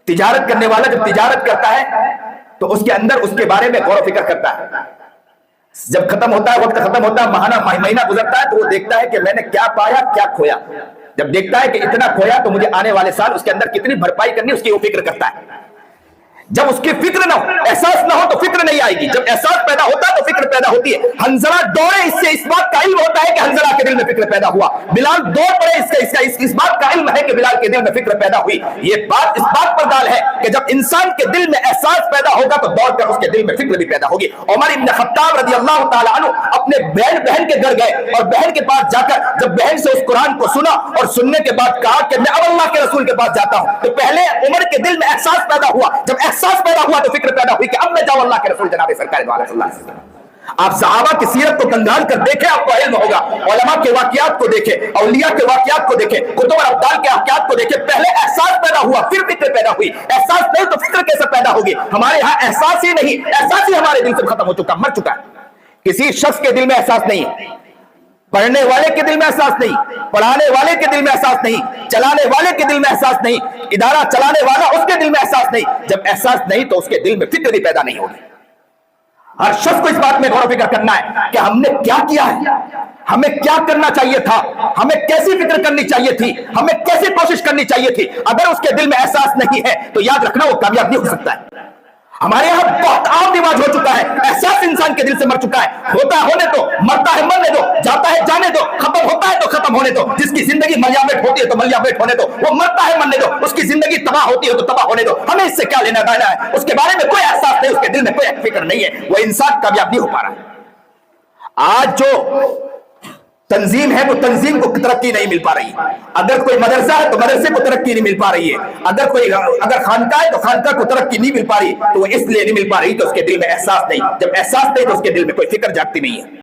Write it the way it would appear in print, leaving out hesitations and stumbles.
تجارت کرنے والا جب تجارت کرتا ہے تو اس کے اندر اس کے بارے میں غور و فکر کرتا ہے. جب ختم ہوتا ہے، وقت ختم ہوتا ہے، مہینہ گزرتا ہے، تو وہ دیکھتا ہے کہ میں نے کیا پایا کیا کھویا. جب دیکھتا ہے کہ اتنا کھویا تو مجھے آنے والے سال اس کے اندر کتنی بھرپائی کرنی، اس کی وہ فکر کرتا ہے. جب اس کی فکر نہ ہو، احساس نہ ہو تو فکر نہیں آئے گی. جب احساس پیدا ہوتا ہے تو فکر پیدا ہوتی ہے. حنظلہ دوڑے اس سے اس بات کا علم ہوتا ہے کہ حنظلہ کے دل میں فکر پیدا ہوا. بلال دوڑ پڑے اس بات کا علم ہے کہ بلال کے دل میں فکر پیدا ہوئی. یہ بات اس بات پر دال ہے کہ جب انسان کے دل میں احساس پیدا ہوگا تو دوڑ کر اس کے دل میں فکر بھی پیدا ہوگی. عمر ابن خطاب رضی اللہ تعالیٰ عنہ اپنے بہن کے گھر گئے اور بہن کے پاس جا کر جب بہن سے اس قرآن کو سنا اور سننے کے بعد کہا کہ میں اب اللہ کے رسول کے پاس جاتا ہوں، تو پہلے عمر کے دل میں احساس پیدا ہوا. جب احساس پیدا ہوا تو فکر پیدا ہوئی کہ اب میں جاؤں اللہ کے رسول جناب سرکار دو عالم صلی اللہ علیہ وسلم. آپ صحابہ کی سیرت کو کنگال کر دیکھیں، آپ کو علم ہوگا. علماء کے واقعات کو دیکھیں، اولیاء کے واقعات کو دیکھیں، کتب اور ابدال کے واقعات کو دیکھیں. پہلے احساس پیدا ہوا پھر فکر پیدا ہوئی. احساس نہیں تو فکر کیسے پیدا ہوگی؟ ہمارے ہاں احساس ہی نہیں، احساس ہی ہمارے دل سے ختم ہو چکا، مر چکا ہے. کسی شخص کے دل میں احساس نہیں ہے، پڑھنے والے کے دل میں احساس نہیں، پڑھانے والے کے دل میں احساس نہیں، چلانے والے کے دل میں احساس نہیں، ادارہ چلانے والا اس کے دل میں احساس نہیں. جب احساس نہیں تو اس کے دل میں فکر بھی پیدا نہیں ہوگی. ہر شخص کو اس بات میں غور و فکر کرنا ہے کہ ہم نے کیا کیا ہے، ہمیں کیا کرنا چاہیے تھا، ہمیں کیسی فکر کرنی چاہیے تھی، ہمیں کیسی کوشش کرنی چاہیے تھی. اگر اس کے دل میں احساس نہیں ہے تو یاد رکھنا وہ کامیاب نہیں ہو سکتا ہے. ہمارے یہاں بہت عام رواج ہو چکا ہے، احساس انسان کے دل سے مر چکا ہے. ہوتا ہے ہونے دو، مرتا ہے مرنے دو، جاتا ہے جانے دو، ختم ہوتا ہے تو ختم ہونے دو. جس کی زندگی ملیامت ہوتی ہے تو ملیامت ہونے دو، وہ مرتا ہے مرنے دو. اس کی زندگی تباہ ہوتی ہے تو تباہ ہونے دو. ہمیں اس سے کیا لینا دینا ہے؟ اس کے بارے میں کوئی احساس نہیں، اس کے دل میں کوئی فکر نہیں ہے. وہ انسان کامیاب نہیں ہو پا رہا. آج جو تنظیم ہے وہ تنظیم کو ترقی نہیں مل پا رہی. اگر کوئی مدرسہ ہے تو مدرسے کو ترقی نہیں مل پا رہی ہے. اگر خانقاہ ہے تو خانقاہ کو ترقی نہیں مل پا رہی. تو وہ اس لیے نہیں مل پا رہی کہ اس کے دل میں احساس نہیں. جب احساس نہیں تو اس کے دل میں کوئی فکر جاگتی نہیں ہے.